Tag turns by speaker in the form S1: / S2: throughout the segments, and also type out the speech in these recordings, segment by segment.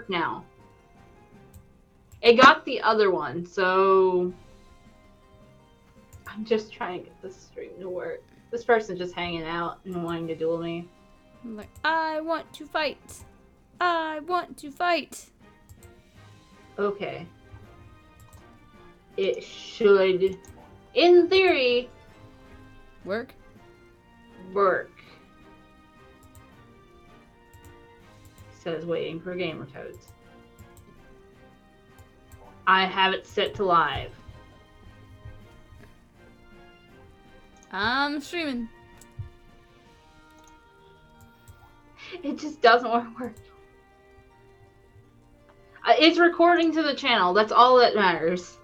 S1: work now. It got the other one, so I'm just trying to get this stream to work. This person's just hanging out and wanting to duel me.
S2: I'm like, I want to fight. I want to fight.
S1: Okay. It should, in theory,
S2: work.
S1: It says waiting for gamer codes. I have it set to live.
S2: I'm streaming.
S1: It just doesn't want to work. It's recording to the channel. That's all that matters.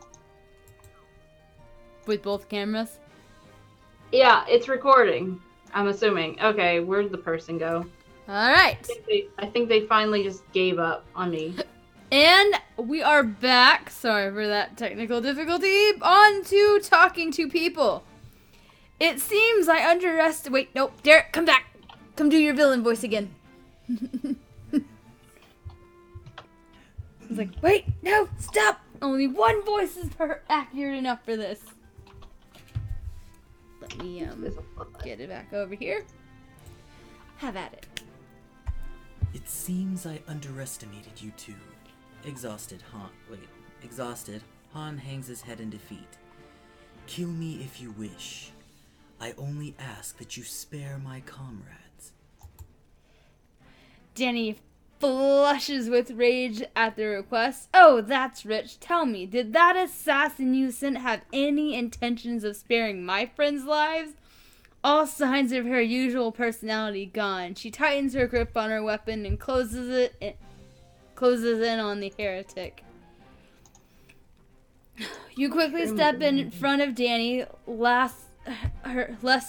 S2: With both cameras?
S1: Yeah, it's recording. I'm assuming. Okay, where'd the person go?
S2: Alright.
S1: I think they finally just gave up on me.
S2: And we are back. Sorry for that technical difficulty. On to talking to people. It seems I underestimate. Wait, nope. Derek, come back. Come do your villain voice again. I was like, wait, no, stop. Only one voice is accurate enough for this. Let me get it back over here. Have at it.
S3: It seems I underestimated you too. Exhausted, Han hangs his head in defeat. Kill me if you wish. I only ask that you spare my comrades.
S2: Danny flushes with rage at the request. Oh, that's rich. Tell me, did that assassin you sent have any intentions of sparing my friends' lives? All signs of her usual personality gone. She tightens her grip on her weapon and closes in on the heretic. You quickly step in front of Danny, lest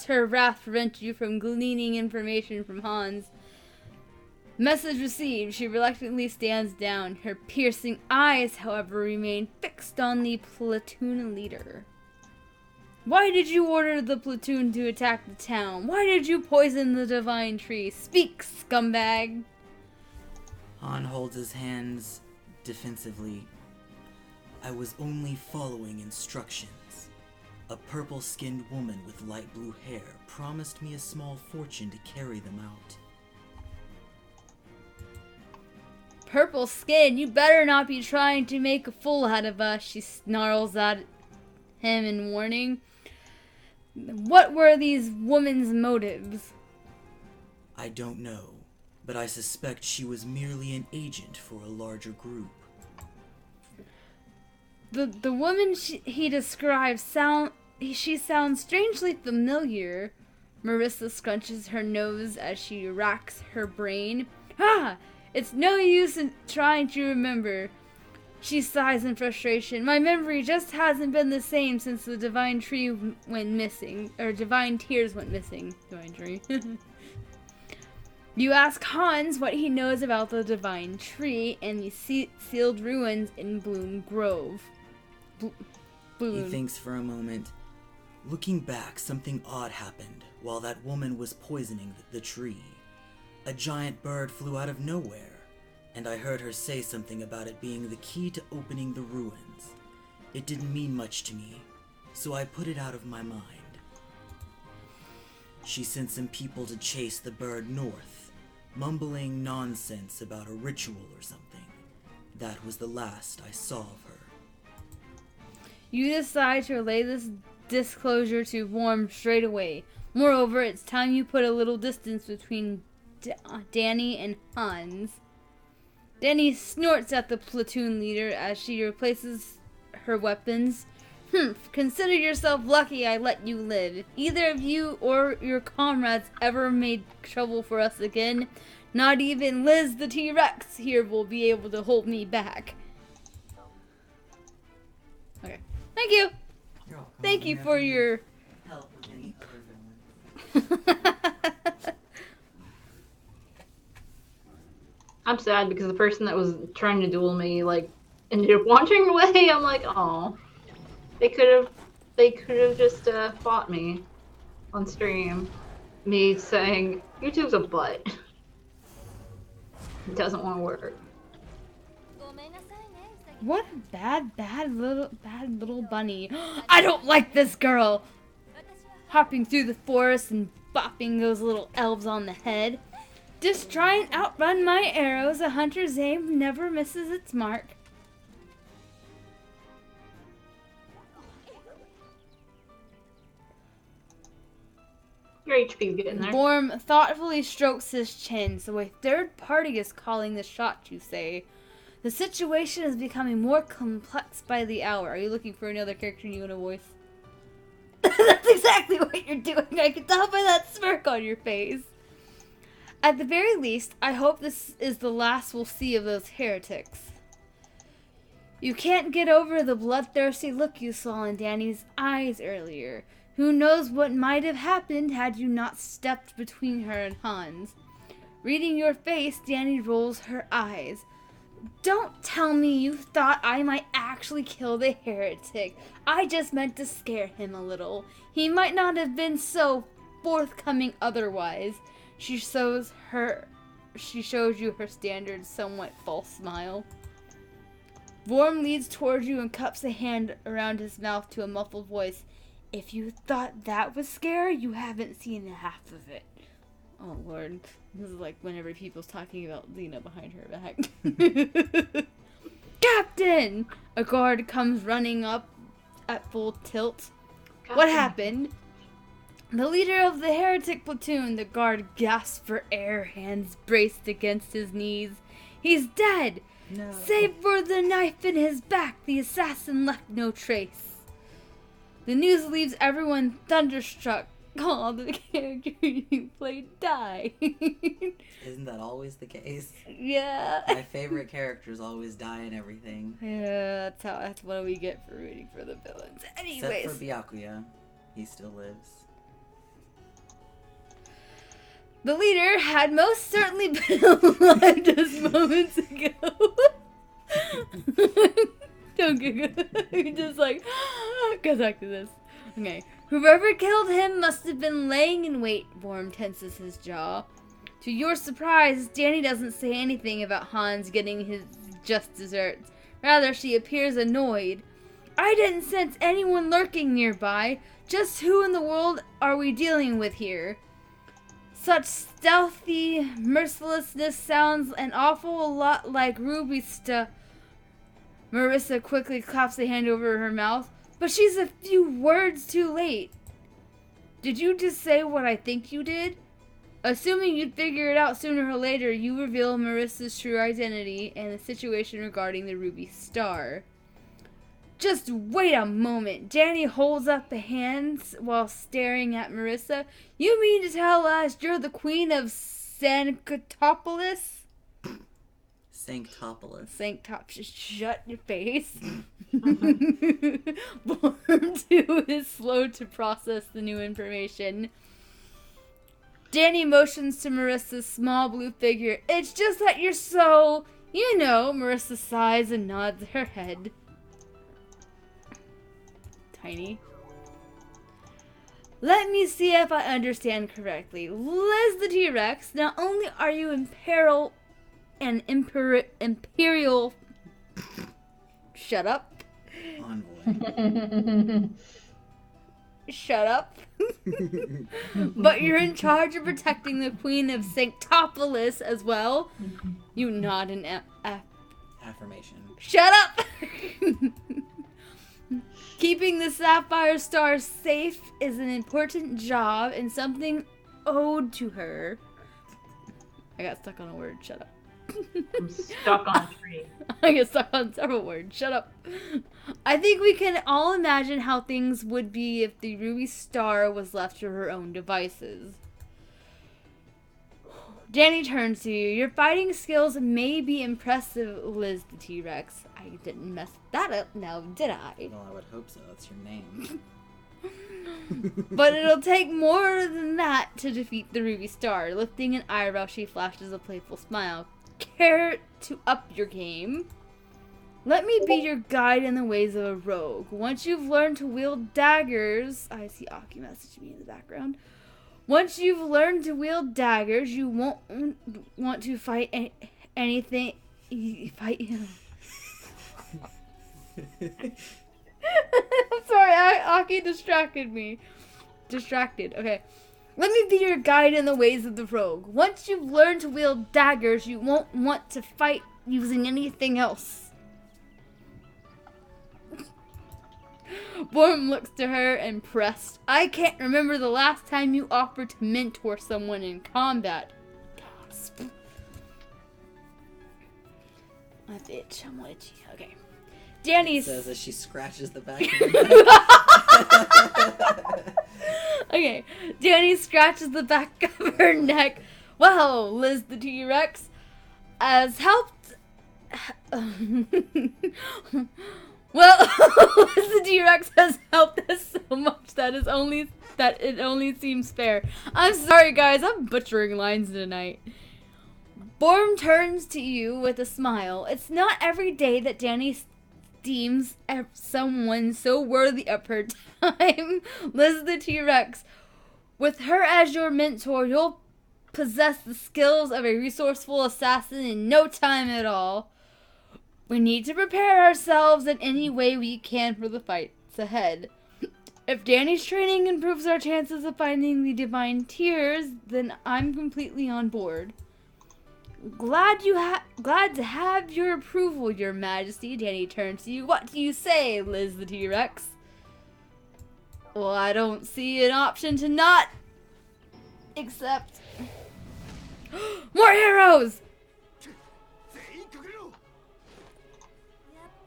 S2: her wrath prevent you from gleaning information from Hans. Message received. She reluctantly stands down. Her piercing eyes, however, remain fixed on the platoon leader. Why did you order the platoon to attack the town? Why did you poison the divine tree? Speak, scumbag!
S3: Han holds his hands defensively. I was only following instructions. A purple-skinned woman with light blue hair promised me a small fortune to carry them out.
S2: Purple skin, you better not be trying to make a fool out of us, she snarls at him in warning. What were these women's motives?
S3: I don't know, but I suspect she was merely an agent for a larger group.
S2: The woman he describes she sounds strangely familiar. Marissa scrunches her nose as she racks her brain. Ah! It's no use in trying to remember. She sighs in frustration. My memory just hasn't been the same since the divine tree went missing. Or divine tears went missing. Divine tree. You ask Hans what he knows about the divine tree and the sealed ruins in Bloom Grove.
S3: He thinks for a moment. Looking back, something odd happened while that woman was poisoning the tree. A giant bird flew out of nowhere, and I heard her say something about it being the key to opening the ruins. It didn't mean much to me, so I put it out of my mind. She sent some people to chase the bird north, mumbling nonsense about a ritual or something. That was the last I saw of her.
S2: You decide to relay this disclosure to Worm straight away. Moreover, it's time you put a little distance between Danny and Hans. Danny snorts at the platoon leader as she replaces her weapons. Consider yourself lucky I let you live. If either of you or your comrades ever made trouble for us again, not even Liz the T-Rex here will be able to hold me back. Okay. Thank you.
S3: You're welcome.
S2: Thank you for your
S3: help with any other villain.
S1: I'm sad because the person that was trying to duel me, like, ended up wandering away. I'm like, oh, they could have just fought me on stream. Me saying YouTube's a butt. It doesn't want to work.
S2: What a bad little bunny. I don't like this girl! Hopping through the forest and bopping those little elves on the head. Just try and outrun my arrows. A hunter's aim never misses its mark.
S1: Your HP's getting there.
S2: Worm thoughtfully strokes his chin, so a third party is calling the shots, you say. The situation is becoming more complex by the hour. Are you looking for another character you want to voice? That's exactly what you're doing. I can tell by that smirk on your face. At the very least, I hope this is the last we'll see of those heretics. You can't get over the bloodthirsty look you saw in Danny's eyes earlier. Who knows what might have happened had you not stepped between her and Hans. Reading your face, Danny rolls her eyes. Don't tell me you thought I might actually kill the heretic. I just meant to scare him a little. He might not have been so forthcoming otherwise. She shows you her standard, somewhat false smile. Vorm leads towards you and cups a hand around his mouth to a muffled voice. If you thought that was scary, you haven't seen half of it. Oh, Lord. This is like whenever people's talking about Lena behind her back. Captain! A guard comes running up at full tilt. Captain. What happened? The leader of the heretic platoon. The guard gasps for air, hands braced against his knees. He's dead! No. Save for the knife in his back, the assassin left no trace. The news leaves everyone thunderstruck. Oh, the character you played died.
S3: Isn't that always the case?
S2: Yeah.
S3: My favorite characters always die and everything.
S2: Yeah, that's what we get for rooting for the villains. Anyways.
S3: Except for Byakuya. He still lives.
S2: The leader had most certainly been alive just moments ago. Don't giggle. You're just like, go back to this. Okay. Whoever killed him must have been laying in wait. Worm tenses his jaw. To your surprise, Danny doesn't say anything about Hans getting his just desserts. Rather, she appears annoyed. I didn't sense anyone lurking nearby. Just who in the world are we dealing with here? Such stealthy mercilessness sounds an awful lot like Ruby stuff. Marissa quickly claps a hand over her mouth. But she's a few words too late. Did you just say what I think you did? Assuming you'd figure it out sooner or later, you reveal Marissa's true identity and the situation regarding the Ruby Star. Just wait a moment. Danny holds up the hands while staring at Marissa. You mean to tell us you're the queen of Sanctopolis? Just shut your face. Worm 2 is slow to process the new information. Danny motions to Marissa's small blue figure. It's just that you're so, Marissa sighs and nods her head. Tiny. Let me see if I understand correctly. Liz the T-Rex, not only are you in peril and imperial... Shut up.
S3: Envoy.
S2: Shut up. But you're in charge of protecting the Queen of Sanctopolis as well. You nod in
S3: affirmation.
S2: Shut up! Keeping the Sapphire Star safe is an important job and something owed to her. I got stuck on a word. Shut up.
S1: I'm stuck on 3.
S2: I get stuck on several words. Shut up. I think we can all imagine how things would be if the Ruby Star was left to her own devices. Danny turns to you. Your fighting skills may be impressive, Liz the T-Rex. I didn't mess that up now, did I?
S3: Well, I would hope so. That's your name.
S2: But it'll take more than that to defeat the Ruby Star. Lifting an eyebrow, she flashes a playful smile. Care to up your game? Let me be your guide in the ways of a rogue. Once you've learned to wield daggers... I see Aki messaging me in the background. Once you've learned to wield daggers, you won't want to fight anything... Sorry, Aki distracted me. Distracted. Okay. Let me be your guide in the ways of the rogue. Once you've learned to wield daggers, you won't want to fight using anything else. Borm looks to her impressed. I can't remember the last time you offered to mentor someone in combat. Gasp. My bitch, I'm with you. Okay. Danny
S3: says as she scratches the back of her neck.
S2: Okay. Danny scratches the back of her neck. Well, Liz the T-Rex has helped. Well, Liz the T-Rex has helped us so much that it only seems fair. I'm sorry, guys. I'm butchering lines tonight. Borm turns to you with a smile. It's not every day that Danny deems someone so worthy of her time. Liz the T-Rex. With her as your mentor, you'll possess the skills of a resourceful assassin in no time at all. We need to prepare ourselves in any way we can for the fights ahead. If Danny's training improves our chances of finding the divine tears, then I'm completely on board. Glad to have your approval, Your Majesty. Danny turns to you. What do you say, Liz the T-Rex? Well, I don't see an option to not accept. More arrows!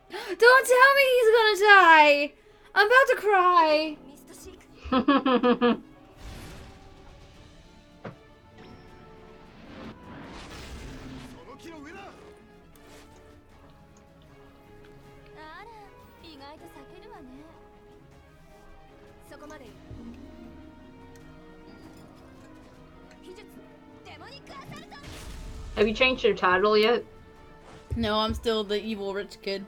S2: Don't tell me he's gonna die! I'm about to cry!
S1: Have you changed your title yet?
S2: No, I'm still the evil rich kid.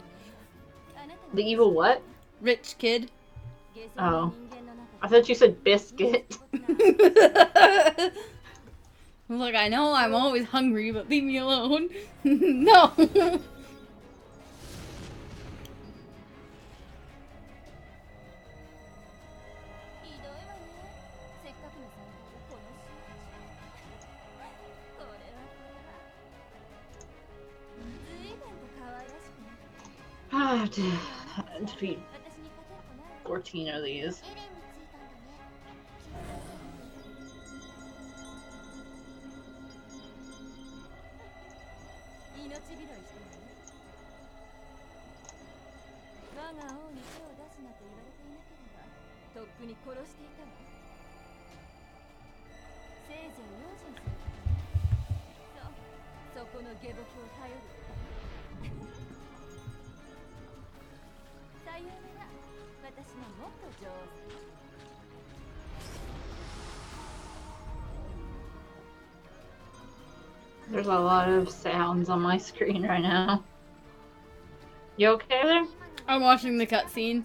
S1: The evil what?
S2: Rich kid.
S1: Oh. I thought you said biscuit.
S2: Look, I know I'm always hungry, but leave me alone. No.
S1: I have to defeat 14 of these. There's a lot of sounds on my screen right now. You okay there?
S2: I'm watching the cutscene.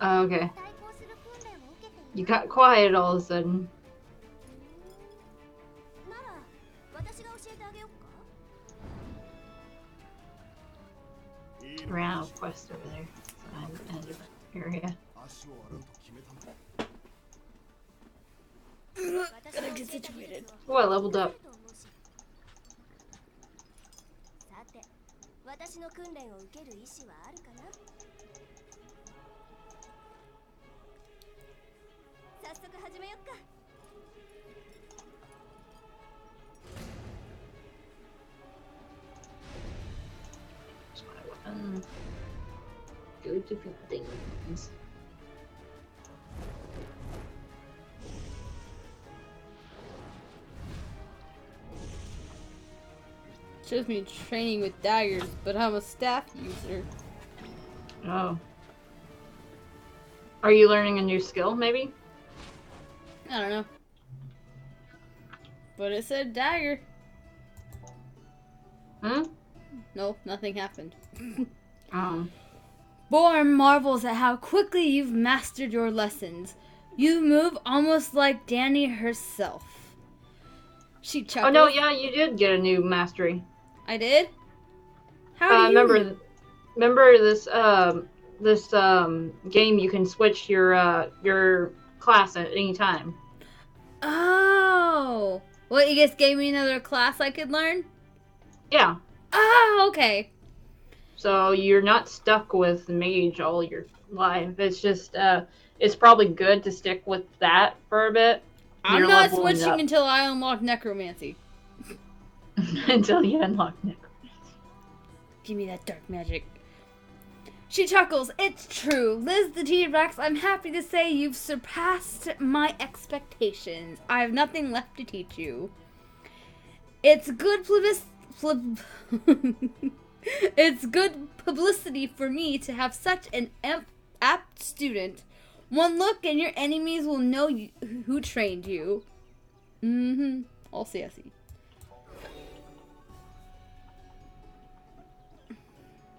S1: Oh, okay. You got quiet all of a sudden. Ran out of quest over there. So I'm in a different area.
S2: Gotta get situated.
S1: Oh, I leveled up. Go different things.
S2: Shows me training with daggers, but I'm a staff user.
S1: Oh. Are you learning a new skill, maybe?
S2: I don't know. But it said dagger.
S1: Hmm?
S2: Nope, nothing happened. Borm marvels at how quickly you've mastered your lessons. You move almost like Danny herself. She chuckles.
S1: Oh no, yeah, you did get a new mastery.
S2: I did? How do you
S1: remember
S2: know?
S1: remember this game you can switch your class at any time.
S2: Oh. Well, you just gave me another class I could learn?
S1: Yeah.
S2: Oh, okay.
S1: So you're not stuck with mage all your life. It's just it's probably good to stick with that for a bit.
S2: I'm
S1: You're
S2: not
S1: leveling
S2: switching
S1: up
S2: until I unlock necromancy.
S1: until you unlock necromancy.
S2: Give me that dark magic. She chuckles. It's true. Liz the T-Rex, I'm happy to say you've surpassed my expectations. I have nothing left to teach you. It's good it's good publicity for me to have such an apt student. One look and your enemies will know who trained you. Mm-hmm. All sassy.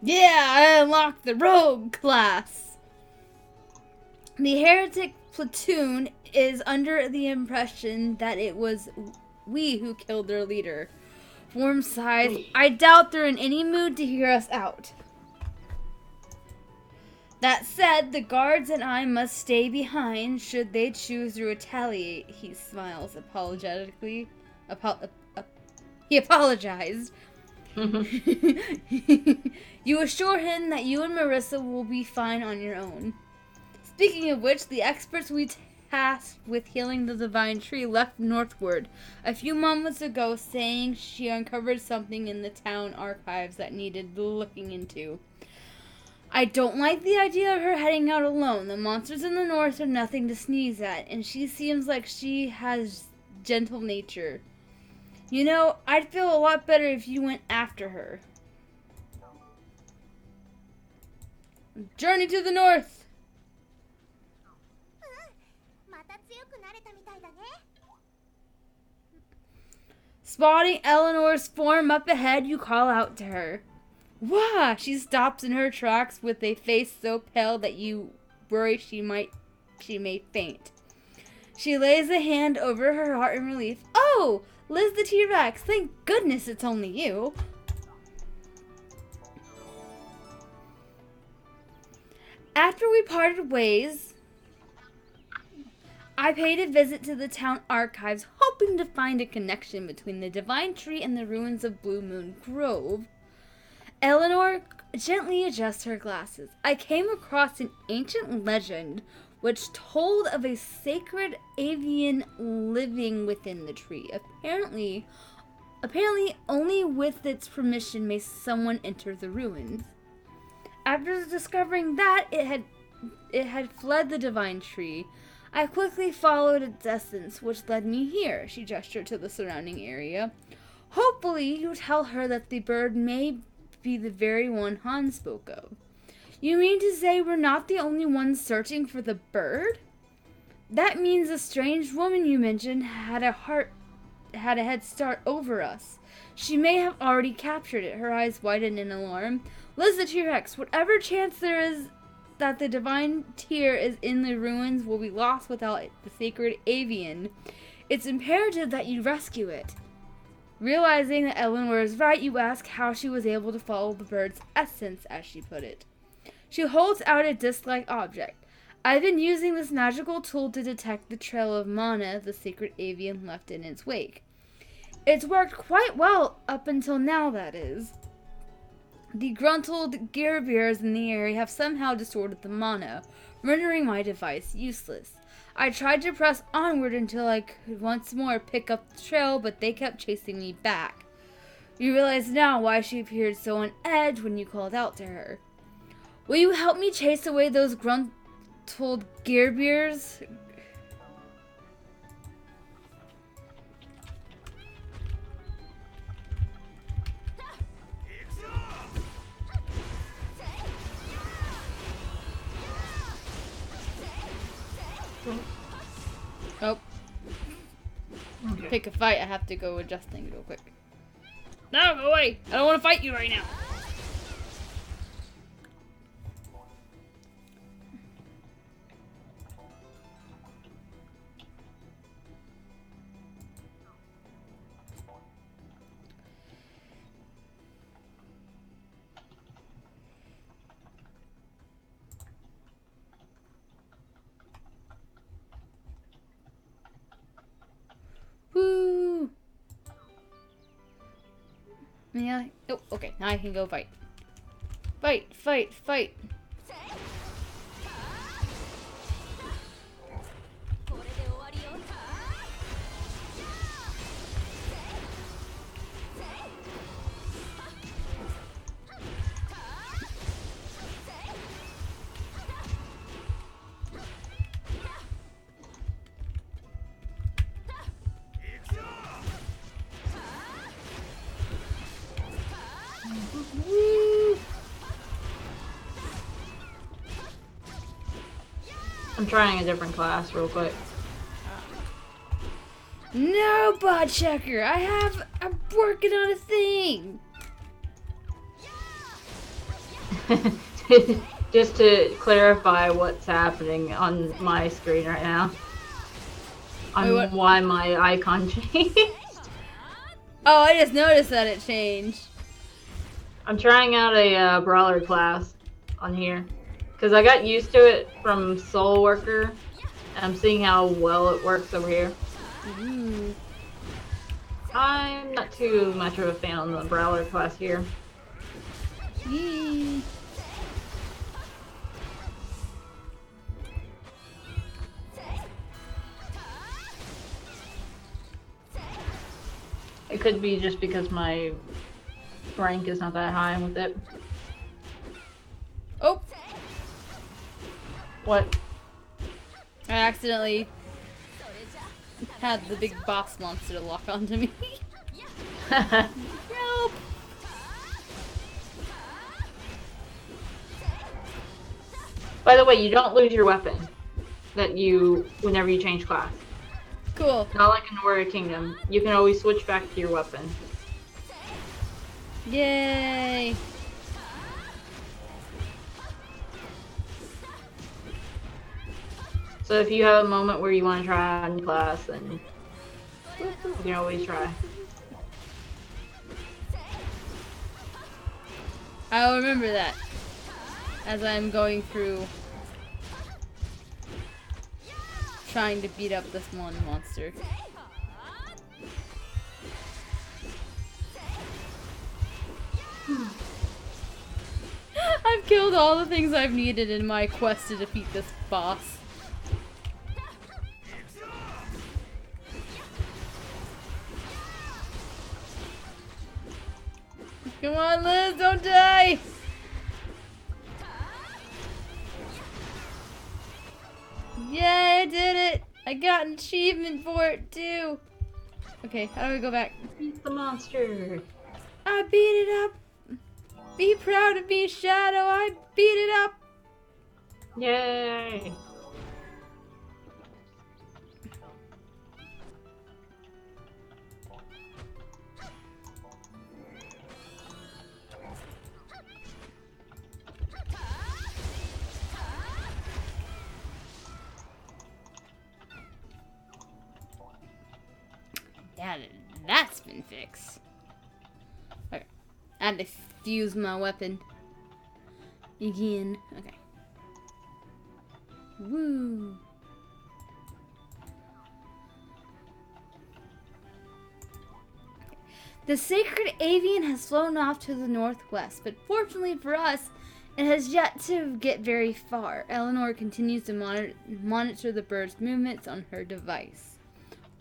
S2: Yeah, I unlocked the rogue class. The heretic platoon is under the impression that it was we who killed their leader. Form size, I doubt they're in any mood to hear us out. That said, the guards and I must stay behind should they choose to retaliate. He smiles apologetically. He apologized. You assure him that you and Marissa will be fine on your own. Speaking of which, the experts we tasked with healing the divine tree left northward a few moments ago, saying she uncovered something in the town archives that needed looking into. I don't like the idea of her heading out alone. The monsters in the north are nothing to sneeze at, and she seems like she has gentle nature. You know, I'd feel a lot better if you went after her. Journey to the north! Spotting Eleanor's form up ahead, you call out to her. Wah! She stops in her tracks with a face so pale that you worry she may faint. She lays a hand over her heart in relief. Oh! Liz the T-Rex, thank goodness it's only you. After we parted ways, I paid a visit to the town archives, hoping to find a connection between the divine tree and the ruins of Blue Moon Grove. Eleanor gently adjusts her glasses. I came across an ancient legend which told of a sacred avian living within the tree. Apparently only with its permission may someone enter the ruins. After discovering that it had fled the divine tree, I quickly followed its essence, which led me here. She gestured to the surrounding area. Hopefully you tell her that the bird may be the very one Han spoke of. You mean to say we're not the only ones searching for the bird? That means the strange woman you mentioned had a head start over us. She may have already captured it. Her eyes widened in alarm. Liz the T-Rex, whatever chance there is that the divine tear is in the ruins will be lost without the sacred avian. It's imperative that you rescue it. Realizing that Eleanor is right, you ask how she was able to follow the bird's essence, as she put it. She holds out a disc-like object. I've been using this magical tool to detect the trail of mana the sacred avian left in its wake. It's worked quite well up until now, that is. The gruntled gearbears in the area have somehow distorted the mana, rendering my device useless. I tried to press onward until I could once more pick up the trail, but they kept chasing me back. You realize now why she appeared so on edge when you called out to her. Will you help me chase away those gruntled gearbears? Oh. Okay. Pick a fight, I have to go adjusting real quick. No, go away! I don't want to fight you right now! Oh, okay. Now I can go fight. Fight, fight, fight.
S1: I'm trying a different class real quick.
S2: No, bot checker. I'm working on a thing.
S1: Just to clarify what's happening on my screen right now. On why my icon changed.
S2: Oh, I just noticed that it changed.
S1: I'm trying out a brawler class on here. Because I got used to it from Soul Worker. And I'm seeing how well it works over here.
S2: Ooh.
S1: I'm not too much of a fan on the brawler class here.
S2: Yee.
S1: It could be just because my rank is not that high with it.
S2: Oh!
S1: What?
S2: I accidentally had the big boss monster lock onto me. Help!
S1: By the way, you don't lose your weapon whenever you change class.
S2: Cool.
S1: Not like in Warrior Kingdom. You can always switch back to your weapon.
S2: Yay!
S1: So if you have a moment where you want to try on your class, then you can always try.
S2: I'll remember that as I'm going through trying to beat up this one monster. I've killed all the things I've needed in my quest to defeat this boss. Come on, Liz, don't die! Yay, I did it! I got an achievement for it, too! Okay, how do we go back?
S1: Beat the monster!
S2: I beat it up! Be proud of me, Shadow! I beat it up!
S1: Yay!
S2: Yeah, that's been fixed. Okay. I had to fuse my weapon. Again. Okay. Woo! The sacred avian has flown off to the northwest, but fortunately for us, it has yet to get very far. Eleanor continues to monitor the bird's movements on her device.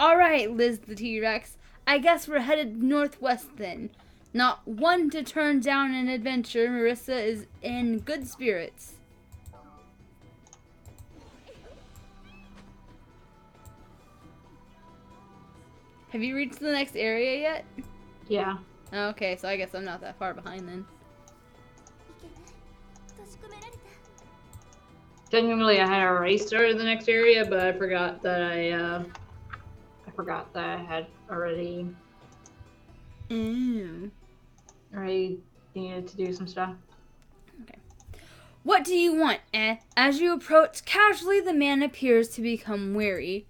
S2: Alright, Liz the T-Rex. I guess we're headed northwest then. Not one to turn down an adventure. Marissa is in good spirits. Have you reached the next area yet?
S1: Yeah.
S2: Okay, so I guess I'm not that far behind then.
S1: Technically, I had already started the next area, but I forgot that I had already needed to do some stuff.
S2: Okay. What do you want, eh? As you approach casually, the man appears to become wary.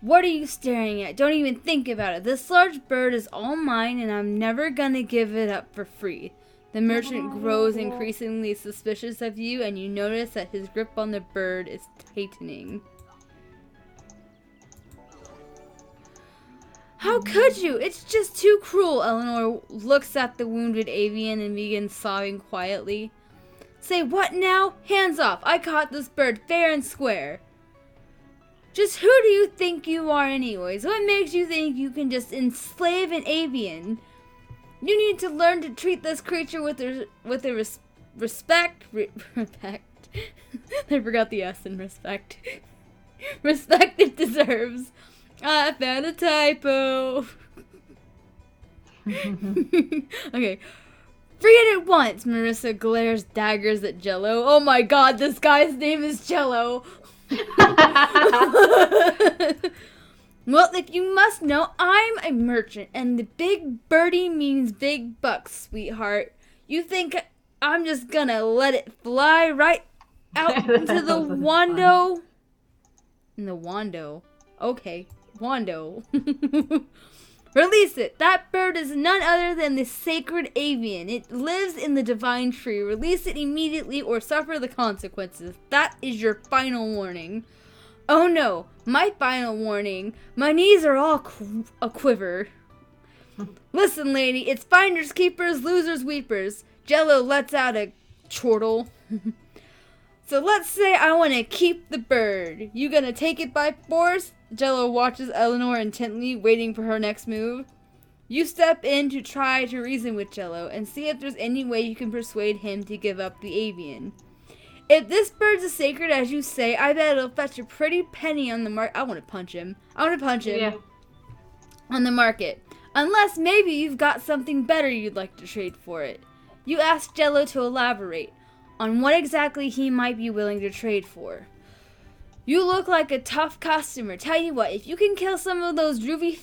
S2: What are you staring at? Don't even think about it. This large bird is all mine, and I'm never gonna give it up for free. The merchant grows increasingly suspicious of you, and you notice that his grip on the bird is tightening. How could you? It's just too cruel. Eleanor looks at the wounded avian and begins sobbing quietly. Say what now? Hands off. I caught this bird fair and square. Just who do you think you are anyways? What makes you think you can just enslave an avian? You need to learn to treat this creature with respect. Respect. I forgot the S in respect. Respect it deserves. I found a typo. Okay. Forget it once. Marissa glares daggers at Jello. Oh my god, this guy's name is Jello. Well, if you must know, I'm a merchant, and the big birdie means big bucks, sweetheart. You think I'm just gonna let it fly right out into the wando? In the wando. Okay, wando. Release it. That bird is none other than the sacred avian. It lives in the divine tree. Release it immediately or suffer the consequences. That is your final warning. Oh no, my final warning. My knees are all a quiver. Listen, lady, it's finders keepers, losers weepers. Jello lets out a chortle. So let's say I want to keep the bird. You gonna take it by force? Jello watches Eleanor intently, waiting for her next move. You step in to try to reason with Jello and see if there's any way you can persuade him to give up the avian. If this bird's as sacred as you say, I bet it'll fetch a pretty penny on the market. I want to punch him.
S1: Yeah.
S2: On the market. Unless maybe you've got something better you'd like to trade for it. You ask Jello to elaborate on what exactly he might be willing to trade for. You look like a tough customer. Tell you what, if you can kill some of those ruby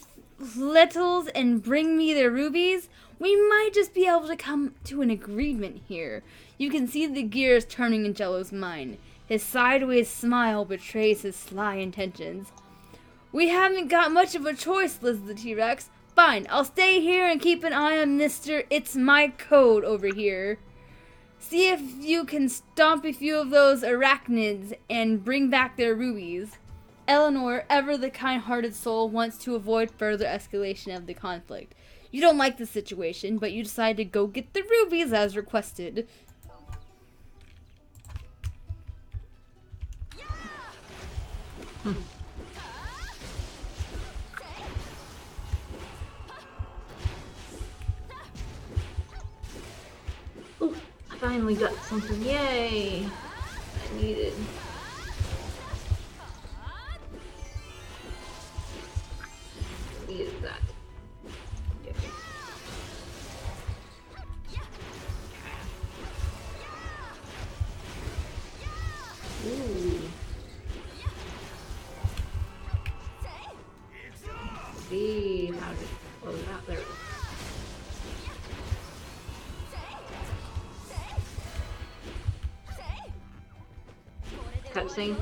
S2: littles and bring me their rubies, we might just be able to come to an agreement here. You can see the gears turning in Jello's mind. His sideways smile betrays his sly intentions. We haven't got much of a choice, Liz the T-Rex. Fine, I'll stay here and keep an eye on Mr. It's My Code over here. See if you can stomp a few of those arachnids and bring back their rubies. Eleanor, ever the kind-hearted soul, wants to avoid further escalation of the conflict. You don't like the situation, but you decide to go get the rubies as requested.
S1: Ooh, I finally got something. Yay! I needed. Needed that. Yes. Ooh. See how to close out there. Cutscene.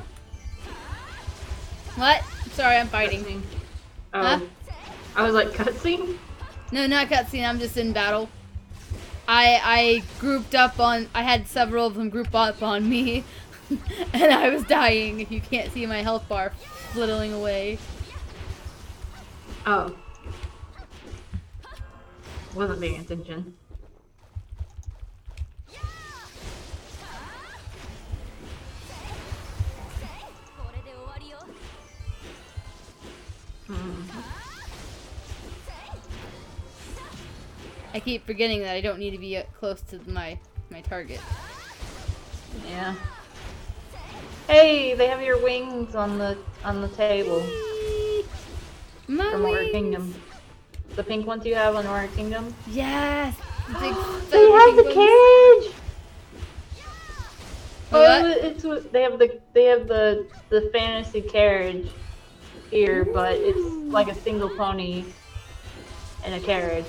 S2: What? Sorry, I'm fighting.
S1: Cutscene. Oh.
S2: Huh?
S1: I was like, cutscene?
S2: No, not cutscene. I'm just in battle. I grouped up on. I had several of them group up on me, and I was dying. If you can't see my health bar flittling away.
S1: Oh. Wasn't paying attention.
S2: I keep forgetting that I don't need to be close to my target.
S1: Yeah. Hey, they have your wings on the table
S2: My
S1: from Warrior
S2: wings.
S1: Kingdom. The pink ones you have on Warrior Kingdom.
S2: Yes. The big
S1: They have the
S2: pink ones.
S1: carriage.
S2: What?
S1: Oh, they have the fantasy carriage here, but it's like a single pony and a carriage.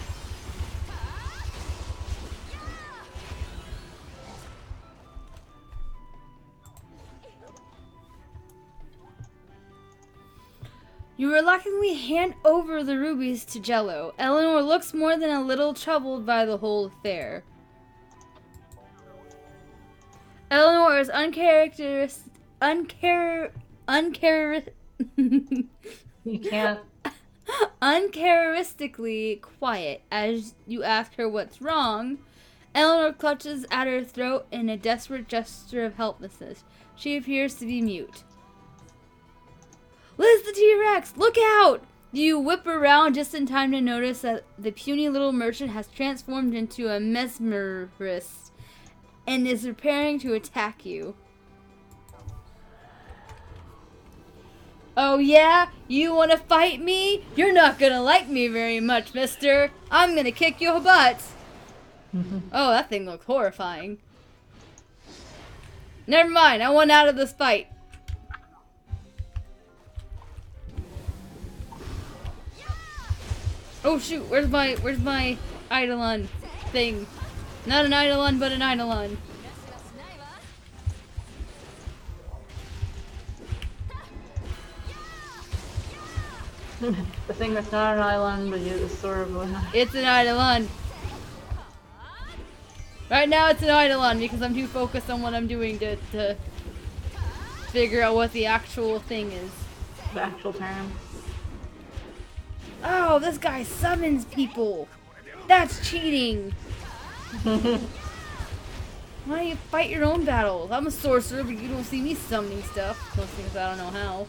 S2: You reluctantly hand over the rubies to Jello. Eleanor looks more than a little troubled by the whole affair. Eleanor is
S1: You can't.
S2: uncharacteristically quiet as you ask her what's wrong. Eleanor clutches at her throat in a desperate gesture of helplessness. She appears to be mute. Liz the T-Rex, look out! You whip around just in time to notice that the puny little merchant has transformed into a mesmerist and is preparing to attack you. Oh yeah? You wanna fight me? You're not gonna like me very much, mister. I'm gonna kick your butt. Oh, that thing looked horrifying. Never mind, I want out of this fight. Oh shoot, where's my Eidolon thing? Not an Eidolon, but an Eidolon.
S1: The thing that's not an island, but it's sort of a...
S2: It's an Eidolon. Right now it's an Eidolon because I'm too focused on what I'm doing to figure out what the actual thing is.
S1: The actual term.
S2: Oh, this guy summons people. That's cheating. Why don't you fight your own battles? I'm a sorcerer, but you don't see me summoning stuff. Mostly because I don't know how.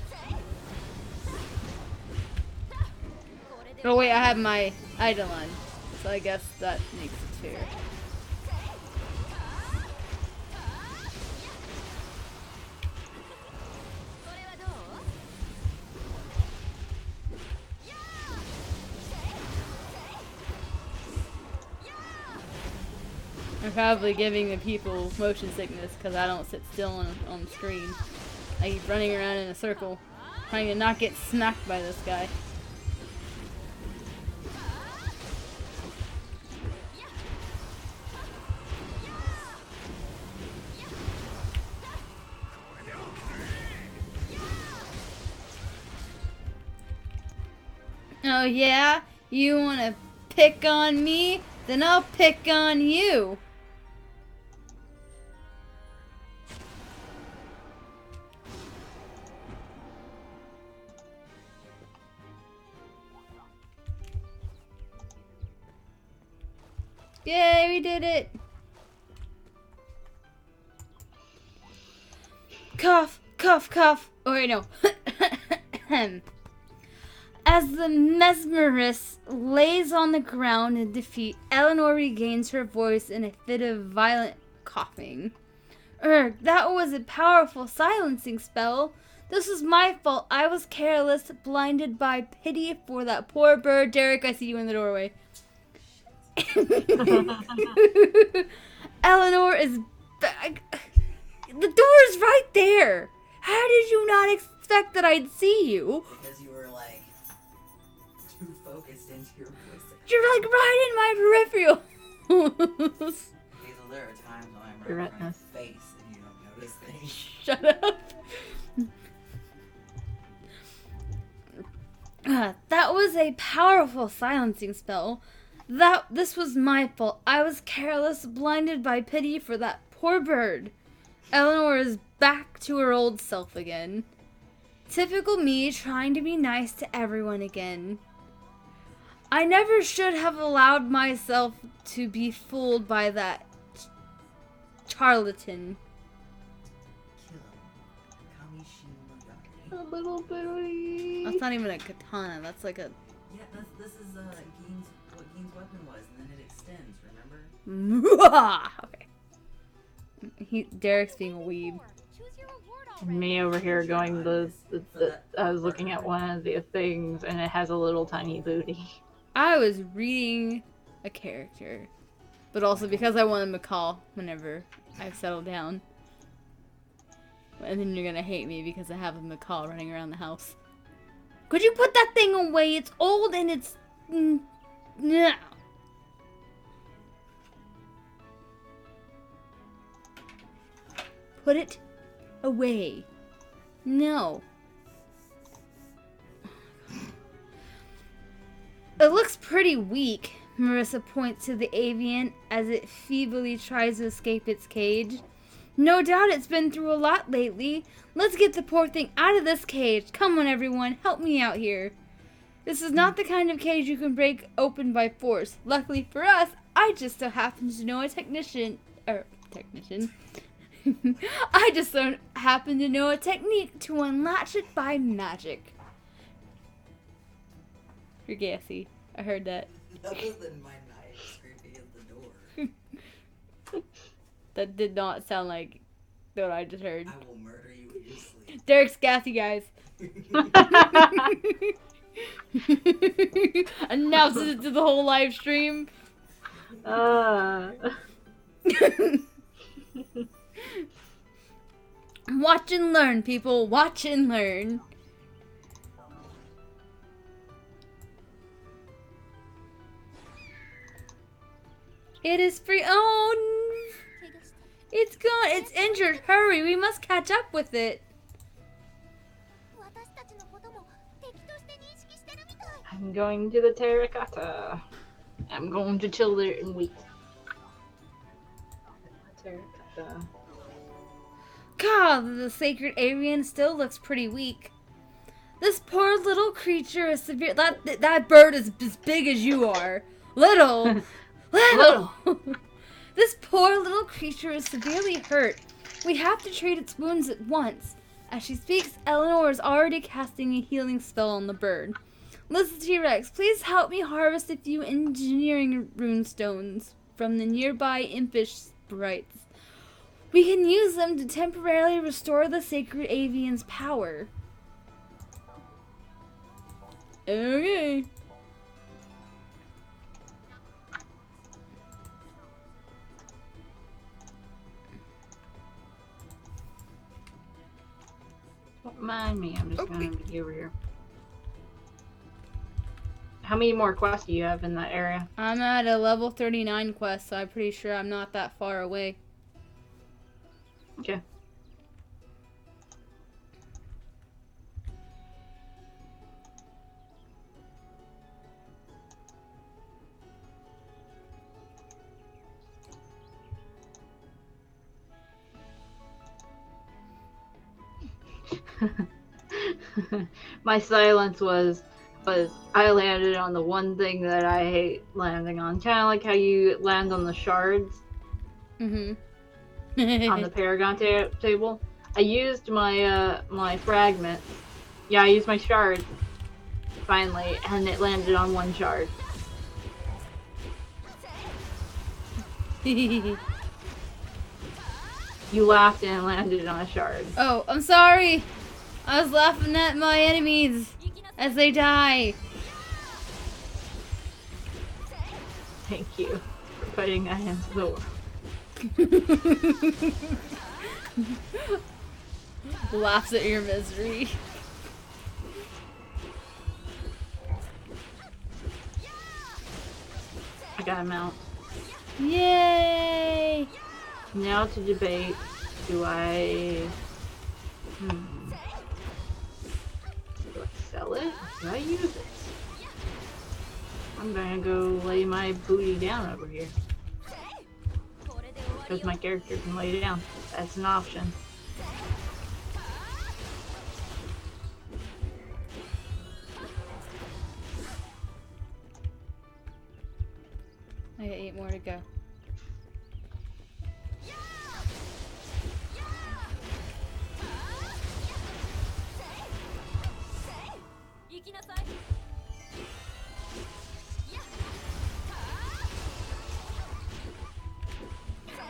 S2: Oh wait, I have my Eidolon, so I guess that makes it fair. I'm probably giving the people motion sickness because I don't sit still on screen. I keep running around in a circle, trying to not get smacked by this guy. Oh yeah? You wanna pick on me? Then I'll pick on you. Yay, we did it! Cough, cough, cough. Oh wait, no. As the mesmerist lays on the ground in defeat, Eleanor regains her voice in a fit of violent coughing. Urgh, that was a powerful silencing spell. This was my fault. I was careless, blinded by pity for that poor bird. Derek, I see you in the doorway. Eleanor is back. The door is right there. How did you not expect that I'd see you?
S3: Because you were like too focused into your voice.
S2: You're like right in my peripheral.
S3: There are times when I'm right in my face and you don't notice things.
S2: Shut up. That was a powerful silencing spell. This was my fault. I was careless, blinded by pity for that poor bird. Eleanor is back to her old self again. Typical me trying to be nice to everyone again. I never should have allowed myself to be fooled by that charlatan.
S1: A little bitty.
S2: That's not even a katana. That's like a...
S3: Yeah, this is what Gein's weapon was, and then it extends, remember?
S2: Okay. Derek's being a weeb.
S1: Me over here going I was looking at one of the things and it has a little tiny booty.
S2: I was reading a character, but also because I wanted to call whenever I've settled down. And then you're gonna hate me because I have a macaw running around the house. Could you put that thing away? It's old and it's... No. Put it away. No. It looks pretty weak, Marissa points to the avian as it feebly tries to escape its cage. No doubt it's been through a lot lately. Let's get the poor thing out of this cage. Come on, everyone. Help me out here. This is not the kind of cage you can break open by force. Luckily for us, I just so happen to know a technician. I just so happen to know a technique to unlatch it by magic. You're gassy. I heard that.
S3: Other than my knife scraping at the door.
S2: That did not sound like what I just heard.
S3: I will murder you in your sleep.
S2: Derek's gassy, guys. Announces it to the whole live stream. Watch and learn, people. Watch and learn. It is free. Oh, it's gone. It's injured. Hurry, we must catch up with it.
S1: I'm going to the terracotta. I'm going to chill there and wait. Terracotta.
S2: God, the sacred avian still looks pretty weak. This poor little creature is severe. That bird is as big as you are. Little. This poor little creature is severely hurt. We have to treat its wounds at once. As she speaks, Eleanor is already casting a healing spell on the bird. Listen, T-Rex, please help me harvest a few engineering runestones from the nearby impish sprites. We can use them to temporarily restore the sacred avian's power. Okay.
S1: Don't mind me, I'm just gonna be over here. How many more quests do you have in that area?
S2: I'm at a level 39 quest, so I'm pretty sure I'm not that far away.
S1: Okay. My silence was I landed on the one thing that I hate landing on. Kind of like how you land on the shards on the Paragon table. I used my my fragment. Yeah, I used my shard finally, and it landed on one shard. You laughed and it landed on a shard.
S2: Oh, I'm sorry. I was laughing at my enemies as they die.
S1: Thank you for putting that into the world.
S2: Laughs at your misery.
S1: I got a mount.
S2: Yay!
S1: Now to debate, do I sell it? Do I use it? I'm gonna go lay my booty down over here. Because my character can lay down. That's an option.
S2: I got 8 more to go.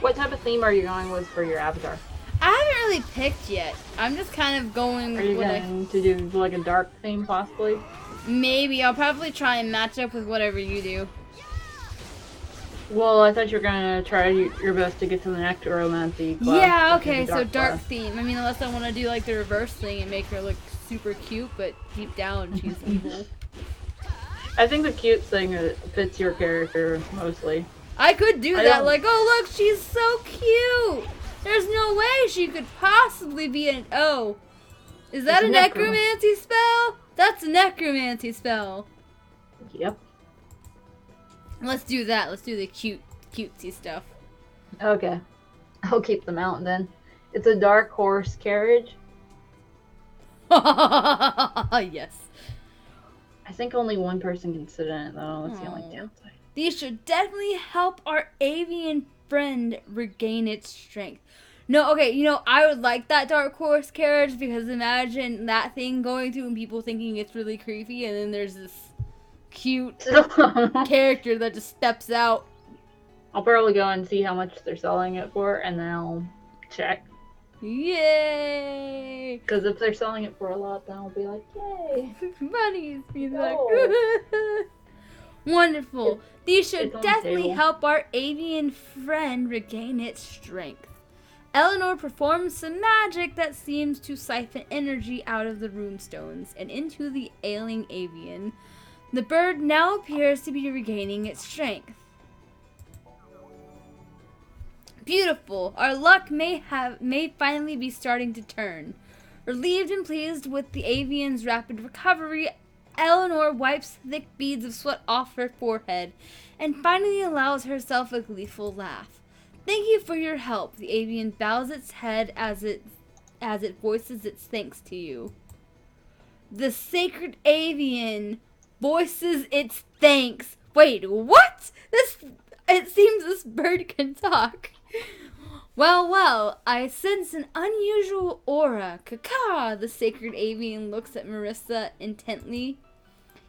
S1: What type of theme are you going with for your avatar?
S2: I haven't really picked yet. I'm just kind of going
S1: Are you
S2: with
S1: going to do like a dark theme possibly?
S2: Maybe. I'll probably try and match up with whatever you do.
S1: Well, I thought you were gonna try your best to get to the necromancy class.
S2: Yeah, okay, so dark
S1: class.
S2: theme. I mean, unless I want to do like the reverse thing and make her look super cute, but deep down she's evil.
S1: I think the cute thing fits your character mostly.
S2: I could do that, like, oh look, she's so cute! There's no way she could possibly be an... Oh. Is that a necromancy spell? That's a necromancy spell.
S1: Yep.
S2: Let's do that. Let's do the cutesy stuff.
S1: Okay. I'll keep the mount then. It's a dark horse carriage.
S2: Yes.
S1: I think only one person can sit in it, though. That's the only downside.
S2: These should definitely help our avian friend regain its strength. No, okay, I would like that Dark Horse carriage, because imagine that thing going through and people thinking it's really creepy, and then there's this cute character that just steps out.
S1: I'll probably go and see how much they're selling it for, and then I'll check.
S2: Yay!
S1: Because if they're selling it for a lot, then I'll be like, yay!
S2: Money's be like, wonderful. These should definitely help our avian friend regain its strength. Eleanor performs some magic that seems to siphon energy out of the runestones and into the ailing avian. The bird now appears to be regaining its strength. Beautiful. Our luck may finally be starting to turn. Relieved and pleased with the avian's rapid recovery, Eleanor wipes thick beads of sweat off her forehead and finally allows herself a gleeful laugh. Thank you for your help. The avian bows its head as it voices its thanks to you. The sacred avian voices its thanks. Wait, what? It seems this bird can talk. Well, I sense an unusual aura. Caca! The sacred avian looks at Marissa intently.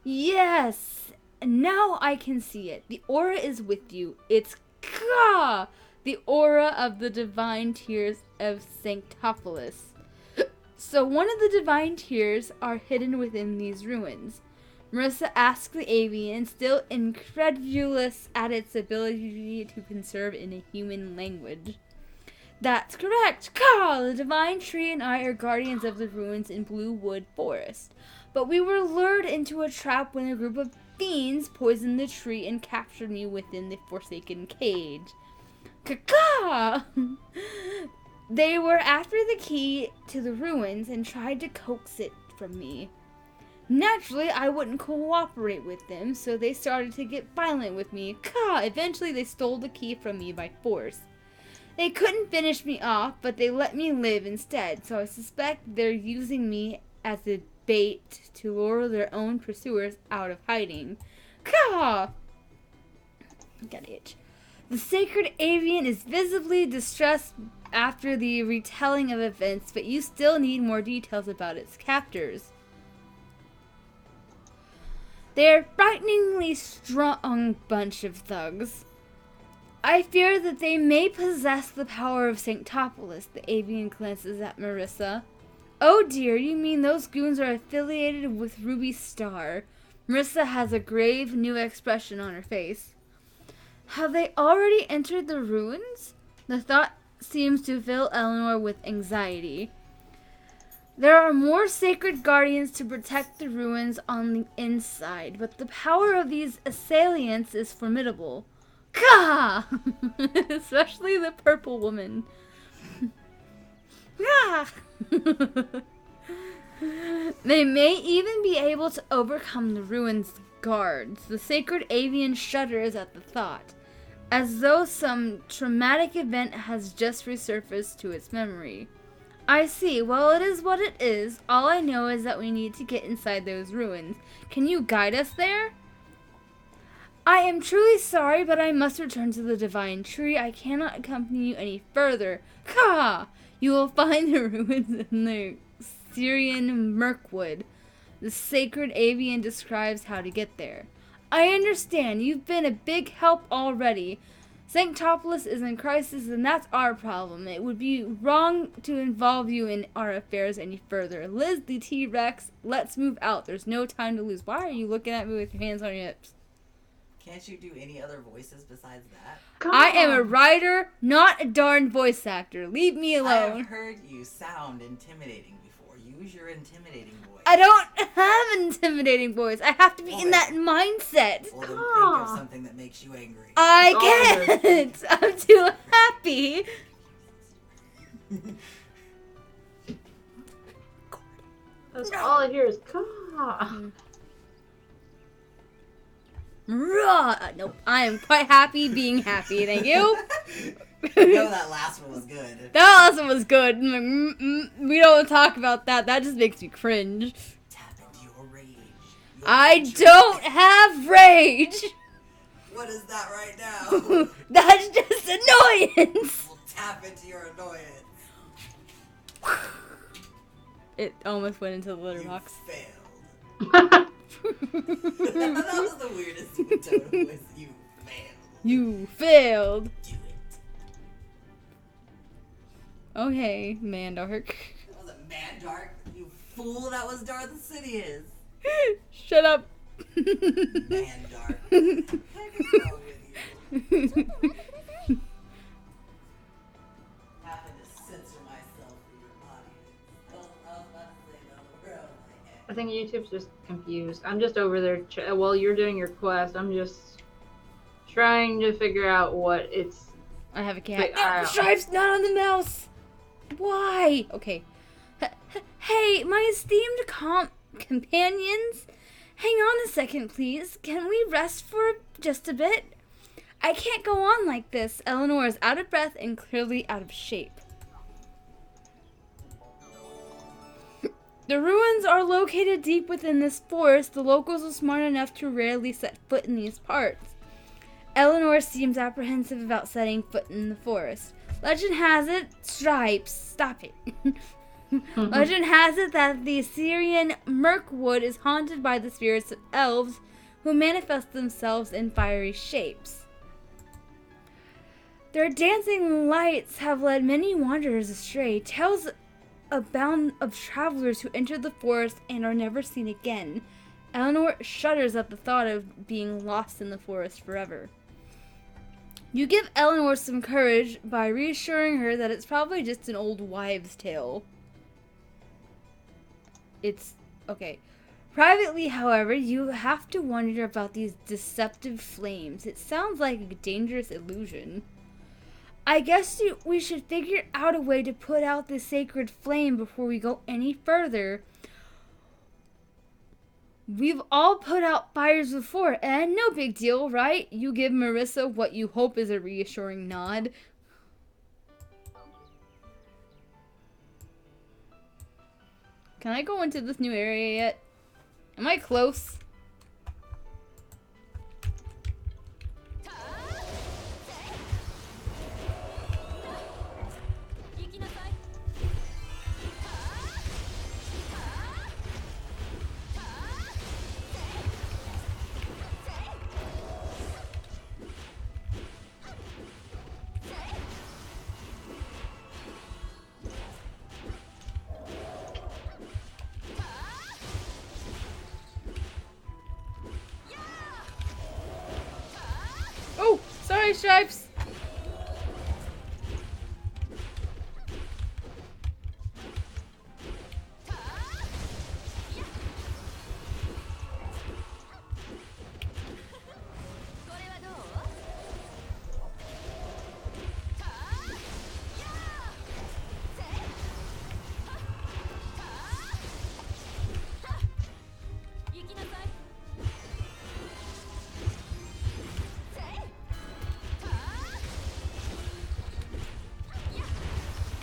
S2: Yes, now I can see it. The aura is with you. It's Ka! The aura of the divine tears of Sanctopolis. So one of the divine tears are hidden within these ruins. Marissa asks the avian, still incredulous at its ability to conserve in a human language. That's correct. Ka! The divine tree and I are guardians of the ruins in Blue Wood Forest. But we were lured into a trap when a group of fiends poisoned the tree and captured me within the forsaken cage. Caca! They were after the key to the ruins and tried to coax it from me. Naturally, I wouldn't cooperate with them, so they started to get violent with me. Eventually, they stole the key from me by force. They couldn't finish me off, but they let me live instead, so I suspect they're using me as a bait to lure their own pursuers out of hiding. Got an itch. The sacred avian is visibly distressed after the retelling of events, but you still need more details about its captors. They're a frighteningly strong bunch of thugs. I fear that they may possess the power of Sanctopolis. The avian glances at Marissa. Oh dear, you mean those goons are affiliated with Ruby Star? Marissa has a grave new expression on her face. Have they already entered the ruins? The thought seems to fill Eleanor with anxiety. There are more sacred guardians to protect the ruins on the inside, but the power of these assailants is formidable. Gah! Especially the purple woman. Gah! They may even be able to overcome the ruins' guards. The sacred avian shudders at the thought, as though some traumatic event has just resurfaced to its memory. I see. Well, it is what it is. All I know is that we need to get inside those ruins. Can you guide us there? I am truly sorry, but I must return to the divine tree. I cannot accompany you any further. Ka! You will find the ruins in the Syrian Mirkwood. The sacred avian describes how to get there. I understand. You've been a big help already. Sanctopolis is in crisis, and that's our problem. It would be wrong to involve you in our affairs any further. Liz the T-Rex, let's move out. There's no time to lose. Why are you looking at me with your hands on your hips?
S3: Can't you do any other voices besides that?
S2: I am a writer, not a darn voice actor. Leave me alone.
S3: I've heard you sound intimidating before. Use your intimidating voice.
S2: I don't have an intimidating voice. I have to be in that mindset.
S3: Well, then think of something that makes you angry.
S2: I can't. I'm too happy.
S1: That's all I hear is caw.
S2: Nope. I am quite happy being happy. Thank you.
S3: No, that last one was good.
S2: That last one was good. We don't talk about that. That just makes me cringe.
S3: Tap into your rage.
S2: I don't have rage!
S3: What is that right now?
S2: That's just annoyance!
S3: We'll tap into your annoyance.
S2: It almost went into the litter box.
S3: Failed. That was the weirdest tone of voice. You failed.
S2: You failed.
S3: Do it.
S2: Okay, Mandark.
S3: That wasn't Mandark, you fool. That was Darth Sidious.
S2: Shut up.
S3: Mandark. What the heck is wrong with you? Having to censor myself for your audience. Don't say no real.
S1: I think YouTube's just confused. I'm just over there. While you're doing your quest, I'm just trying to figure out what it's.
S2: I have a cat. No, Stripe's not on the mouse. Why? Okay. Hey, my esteemed companions. Hang on a second, please. Can we rest for just a bit? I can't go on like this. Eleanor is out of breath and clearly out of shape. The ruins are located deep within this forest. The locals are smart enough to rarely set foot in these parts. Eleanor seems apprehensive about setting foot in the forest. Legend has it, Stripes, stop it. Legend has it that the Assyrian Mirkwood is haunted by the spirits of elves who manifest themselves in fiery shapes. Their dancing lights have led many wanderers astray. Tales abound of travelers who enter the forest and are never seen again. Eleanor shudders at the thought of being lost in the forest forever. You give Eleanor some courage by reassuring her that it's probably just an old wives' tale. It's okay. Privately, however, you have to wonder about these deceptive flames. It sounds like a dangerous illusion. I guess we should figure out a way to put out this sacred flame before we go any further. We've all put out fires before, and no big deal, right? You give Marissa what you hope is a reassuring nod. Can I go into this new area yet? Am I close? Oh, sorry, Stripes.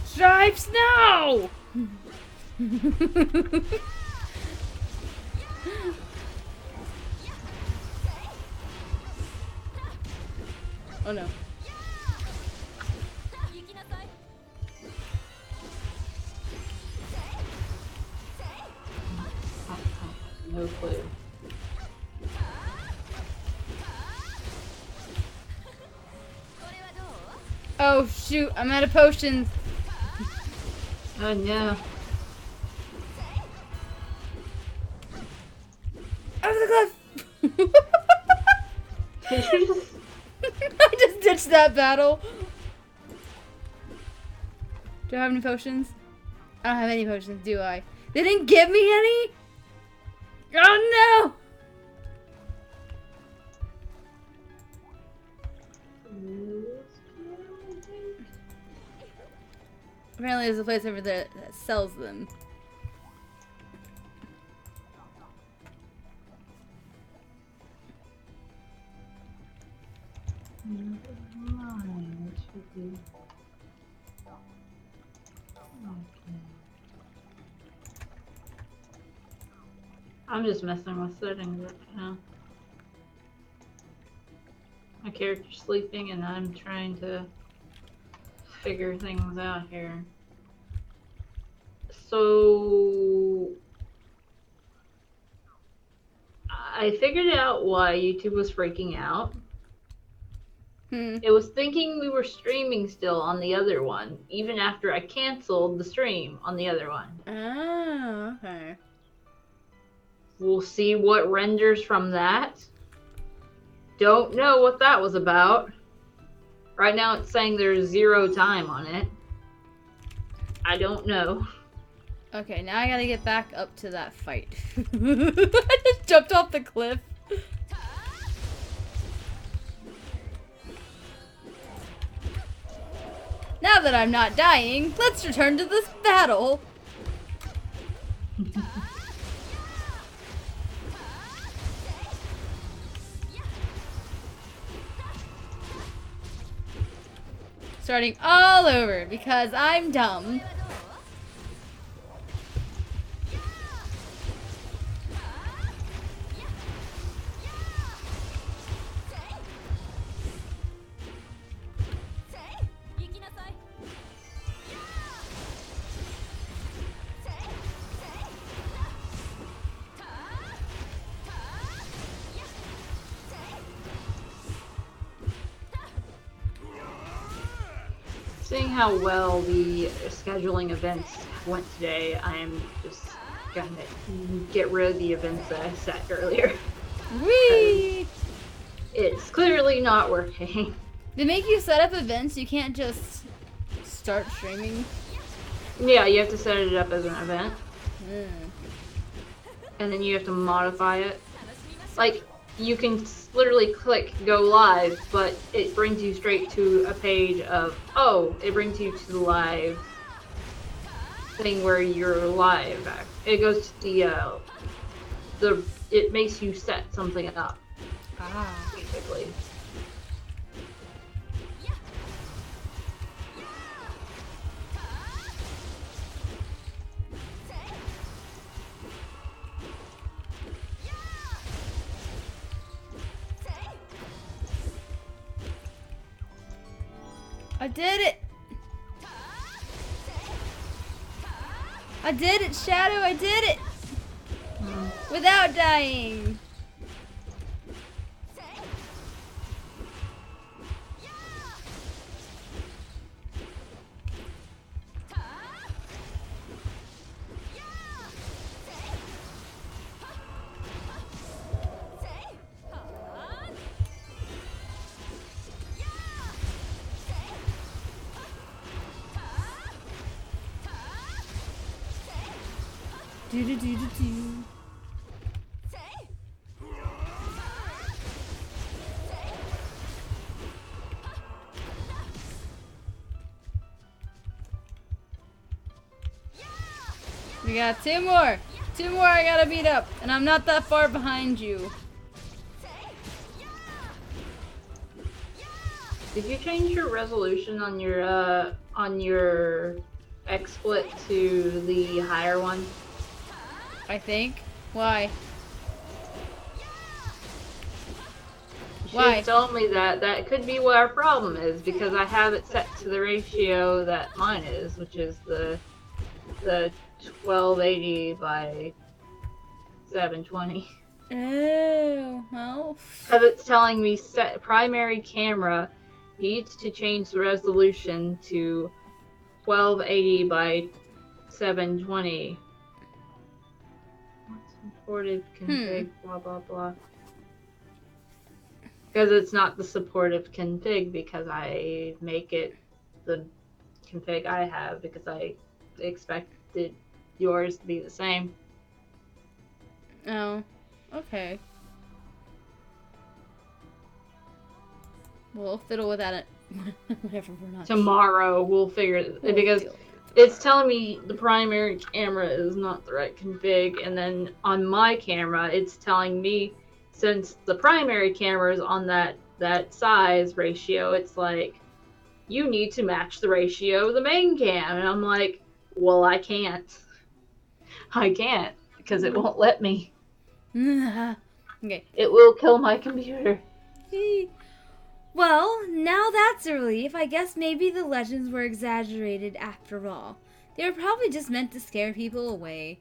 S2: Stripes, no! Oh no.
S1: No clue.
S2: Oh shoot, I'm out of potions.
S1: Oh no.
S2: Out of the cliff!
S1: Did you just...
S2: I just ditched that battle. Do I have any potions? I don't have any potions, do I? They didn't give me any? Oh no! Apparently there's a place over there that sells them.
S1: I'm just messing with settings right now. My character's sleeping and I'm trying to figure things out here. So I figured out why YouTube was freaking out. It was thinking we were streaming still on the other one, even after I canceled the stream on the other one.
S2: Oh, okay.
S1: We'll see what renders from that. Don't know what that was about. Right now it's saying there's 0 time on it. I don't know.
S2: Okay, now I gotta get back up to that fight. I just jumped off the cliff. Now that I'm not dying, let's return to this battle. Starting all over because I'm dumb.
S1: Seeing how well the scheduling events went today, I'm just gonna get rid of the events that I set earlier.
S2: Whee!
S1: It's clearly not working.
S2: They make you set up events, you can't just start streaming.
S1: Yeah, you have to set it up as an event.
S2: Mm.
S1: And then you have to modify it. Like, you can literally click go live, but it brings you straight to a page of, oh, it brings you to the live thing where you're live. It goes to it makes you set something up, basically.
S2: I did it! I did it, Shadow! I did it! Without dying! Do do do do do. We got 2 more. 2 more I gotta beat up, and I'm not that far behind you.
S1: Did you change your resolution on your XSplit to the higher one?
S2: I think. Why?
S1: She
S2: Why?
S1: told me that that could be what our problem is, because I have it set to the ratio that mine is, which is the 1280 by 720.
S2: Oh, well.
S1: Because it's telling me set primary camera needs to change the resolution to 1280 by 720. What's supported config, blah blah blah. Because it's not the supportive config, because I make it the config I have, because I expected yours to be the same.
S2: Oh, okay. We'll fiddle with that whenever we're not.
S1: Tomorrow we'll figure it,
S2: We'll
S1: because
S2: deal.
S1: it's telling me the primary camera is not the right config, and then on my camera it's telling me, since the primary camera is on that size ratio, it's like, you need to match the ratio of the main cam. And I'm like, well, I can't, because it won't let me.
S2: Okay.
S1: It will kill my computer.
S2: Well, now that's a relief. I guess maybe the legends were exaggerated after all. They were probably just meant to scare people away.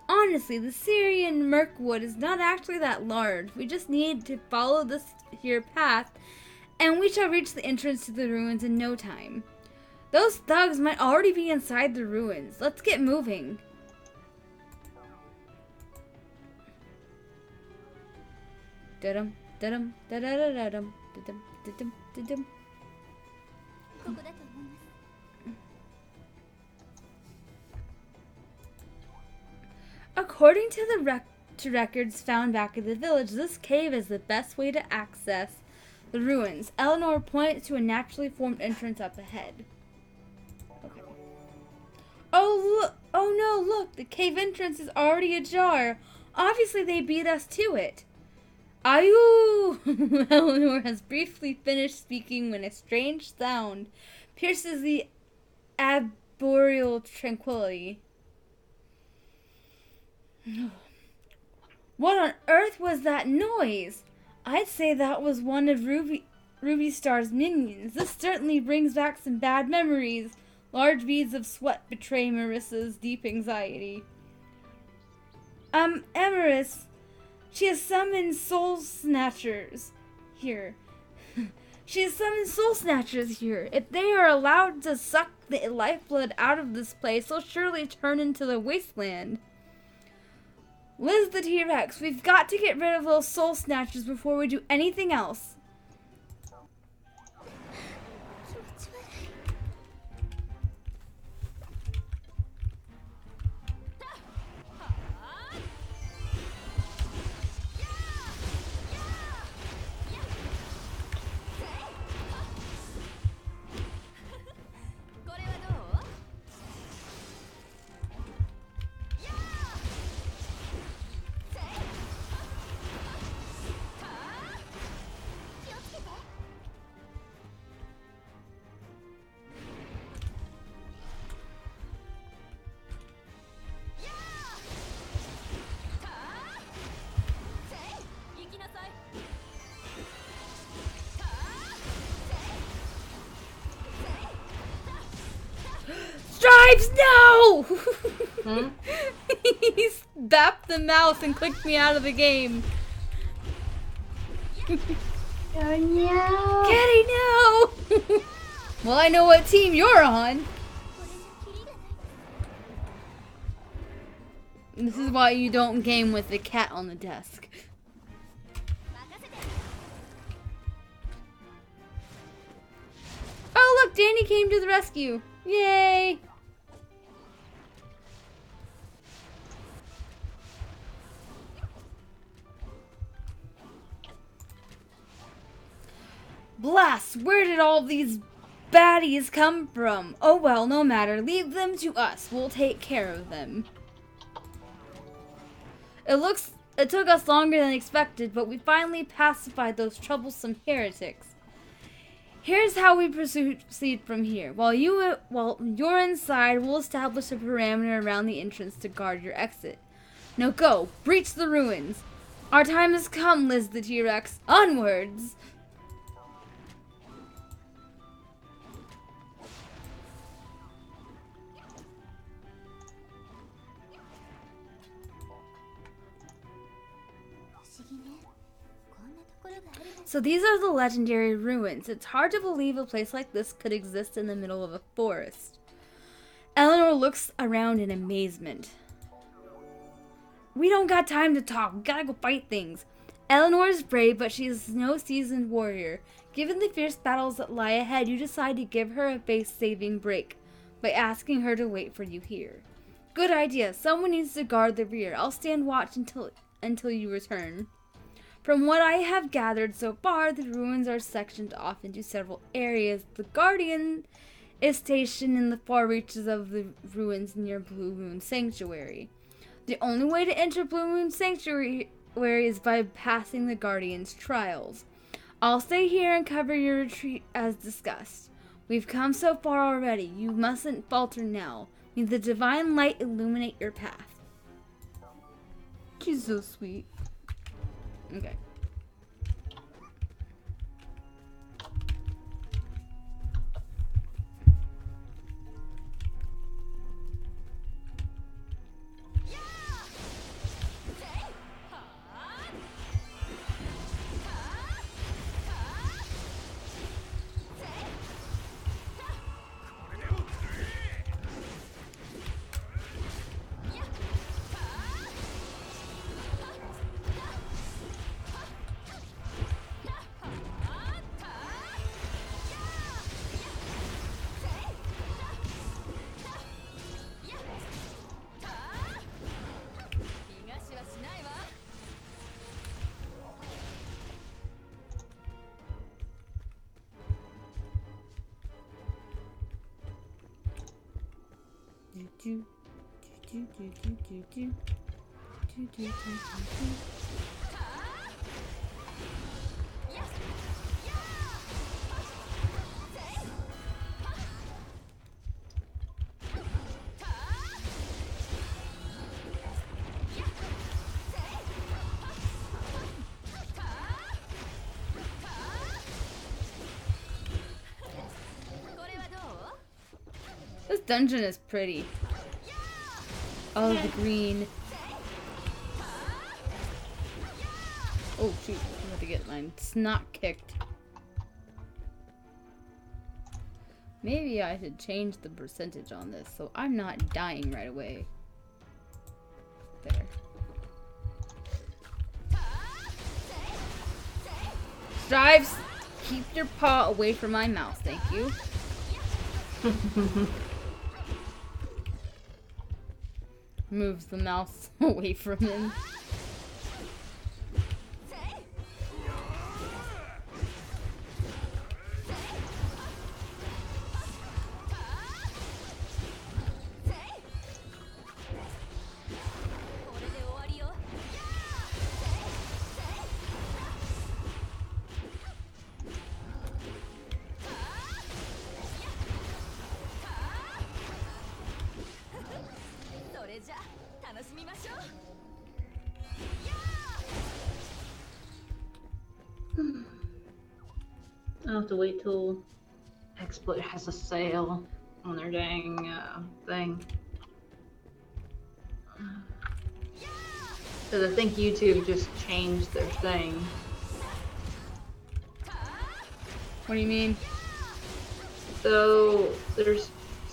S2: Honestly, the Syrian Mirkwood is not actually that large. We just need to follow this here path, and we shall reach the entrance to the ruins in no time. Those thugs might already be inside the ruins. Let's get moving. Da-dum, da-dum, da-da-da-da-dum, da-dum, da-dum, da-dum. According to the records found back at the village, this cave is the best way to access the ruins. Eleanor points to a naturally formed entrance up ahead. Okay. Oh, look! Oh no, look! The cave entrance is already ajar. Obviously, they beat us to it. Ayoo! Eleanor has briefly finished speaking when a strange sound pierces the arboreal tranquility. What on earth was that noise? I'd say that was one of Ruby Star's minions. This certainly brings back some bad memories. Large beads of sweat betray Marissa's deep anxiety. Emerus, she has summoned soul snatchers here. She has summoned soul snatchers here. If they are allowed to suck the lifeblood out of this place, they'll surely turn into the wasteland. Liz the T-Rex, we've got to get rid of those soul snatchers before we do anything else. Stripes, no!
S1: Hmm?
S2: He bapped the mouse and clicked me out of the game.
S1: Oh no!
S2: Kitty, no! Well, I know what team you're on. This is why you don't game with the cat on the desk. Oh, look, Danny came to the rescue. Yay! Blast! Where did all these baddies come from? Oh well, no matter. Leave them to us. We'll take care of them. It took us longer than expected, but we finally pacified those troublesome heretics. Here's how we proceed from here. While you're inside, we'll establish a perimeter around the entrance to guard your exit. Now go! Breach the ruins! Our time has come, Liz the T-Rex. Onwards! So these are the legendary ruins. It's hard to believe a place like this could exist in the middle of a forest. Eleanor looks around in amazement. We don't got time to talk. We gotta go fight things. Eleanor is brave, but she is no seasoned warrior. Given the fierce battles that lie ahead, you decide to give her a face-saving break by asking her to wait for you here. Good idea. Someone needs to guard the rear. I'll stand watch until you return. From what I have gathered so far, the ruins are sectioned off into several areas. The Guardian is stationed in the far reaches of the ruins near Blue Moon Sanctuary. The only way to enter Blue Moon Sanctuary is by passing the Guardian's trials. I'll stay here and cover your retreat as discussed. We've come so far already. You mustn't falter now. May the divine light illuminate your path. She's so sweet. Okay. This dungeon is pretty. Oh, the green. Oh shoot, I'm about to get my snot kicked. Maybe I should change the percentage on this so I'm not dying right away. There. Strives, keep your paw away from my mouth, thank you. Moves the mouse away from him.
S1: I'll have to wait till XSplit has a sale on their dang thing. Because I think YouTube just changed their thing.
S2: What do you mean?
S1: So there's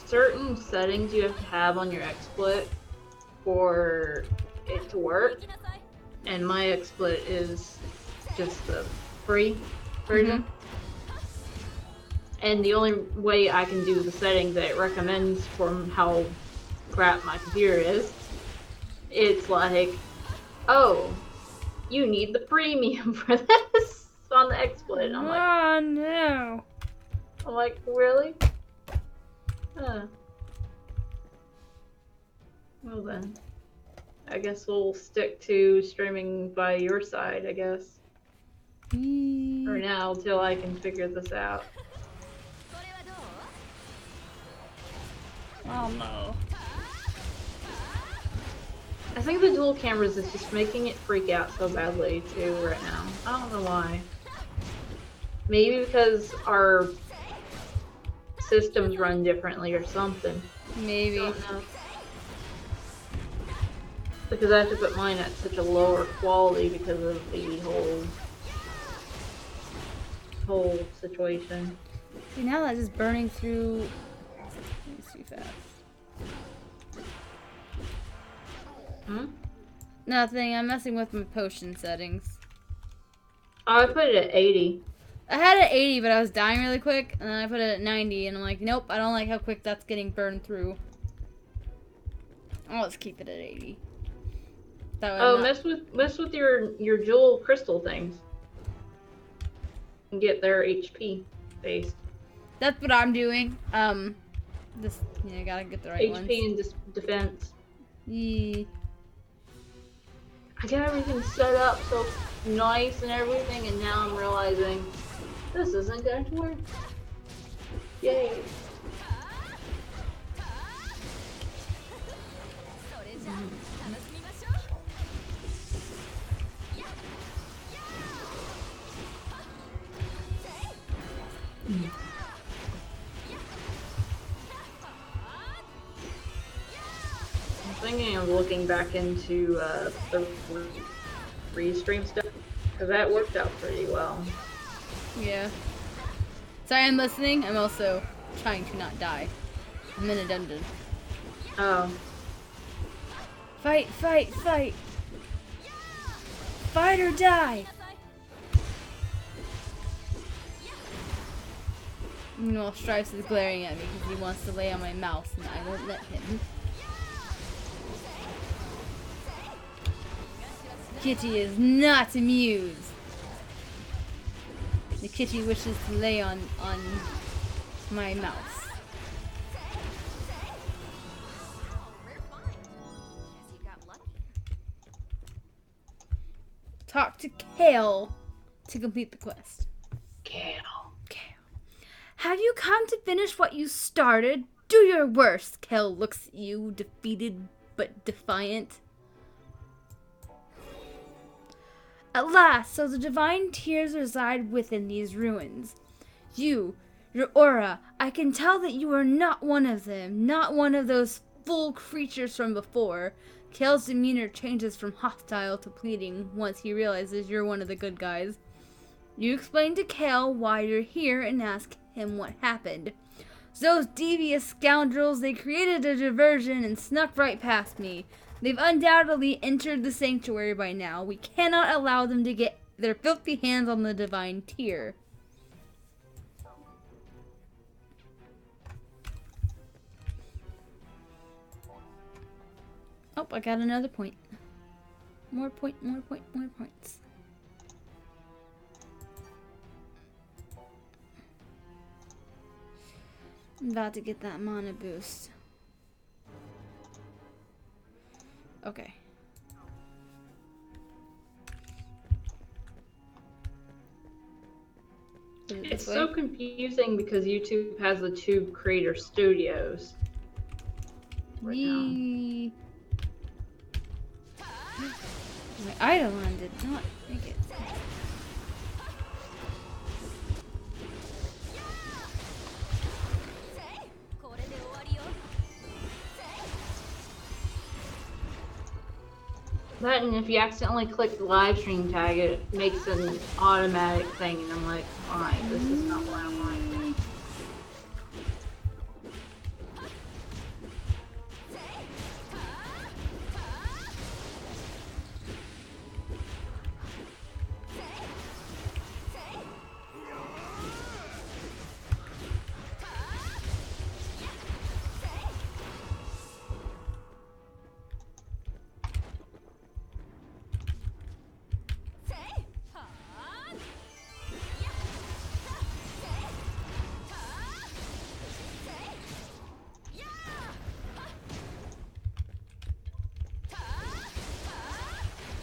S1: certain settings you have to have on your XSplit for it to work. And my XSplit is just the free version.
S2: Mm-hmm.
S1: And the only way I can do the settings that it recommends from how crap my computer is, it's like, oh, you need the premium for this on the XSplit. And
S2: No.
S1: I'm like, really? Huh. Well then, I guess we'll stick to streaming by your side, I guess. For now, till I can figure this out.
S2: Oh no.
S1: I think the dual cameras is just making it freak out so badly too right now. I don't know why. Maybe because our systems run differently or something.
S2: Maybe.
S1: I don't know. Because I have to put mine at such a lower quality because of the whole situation.
S2: See, now that's just burning through. It's too fast.
S1: Hmm?
S2: Nothing. I'm messing with my potion settings.
S1: Oh, I put it at 80.
S2: I had it at 80, but I was dying really quick, and then I put it at 90, and I'm like, nope, I don't like how quick that's getting burned through. I'll just keep it at 80. That way
S1: Oh,
S2: I'm not...
S1: mess with your jewel crystal things. And get their HP based.
S2: That's what I'm doing. Just, gotta get the right ones.
S1: HP and defense.
S2: Yeah.
S1: I got everything set up so nice and everything, and now I'm realizing this isn't going to work. Yay. thinking of looking back into the restream stuff because that worked out pretty well.
S2: Yeah. Sorry, I'm listening. I'm also trying to not die. I'm in a dungeon.
S1: Oh.
S2: Fight, fight, fight! Fight or die! Meanwhile, Stripes is glaring at me because he wants to lay on my mouse and I won't let him. Kitty is not amused. The kitty wishes to lay on my mouse. Talk to Kale to complete the quest.
S1: Kale.
S2: Have you come to finish what you started? Do your worst. Kale looks at you, defeated but defiant. At last, so the divine tears reside within these ruins. You, your aura, I can tell that you are not one of them, not one of those full creatures from before. Kale's demeanor changes from hostile to pleading once he realizes you're one of the good guys. You explain to Kale why you're here and ask him what happened. Those devious scoundrels, they created a diversion and snuck right past me. They've undoubtedly entered the sanctuary by now. We cannot allow them to get their filthy hands on the divine tear. Oh, I got another point. More points. I'm about to get that mana boost. Okay.
S1: It's so confusing because YouTube has the two creator studios. Right now.
S2: My Eidolon did not make it.
S1: That, and if you accidentally click the live stream tag, it makes an automatic thing, and I'm like, fine, this is not what I want.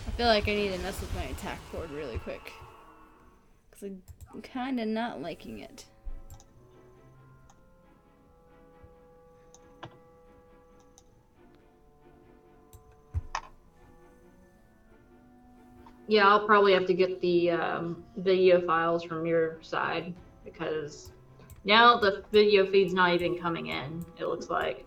S2: I feel like I need to mess with my attack board really quick. Because I'm kind of not liking it.
S1: Yeah, I'll probably have to get the video files from your side because now the video feed's not even coming in, it looks like.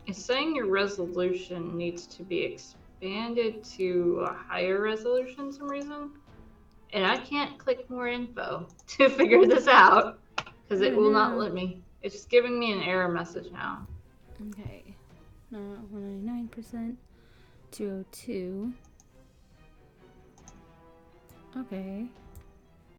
S1: It's saying your resolution needs to be expanded to a higher resolution for some reason. And I can't click more info to figure this out because it will not let me. It's just giving me an error message now.
S2: Okay. 199%. 202. Okay.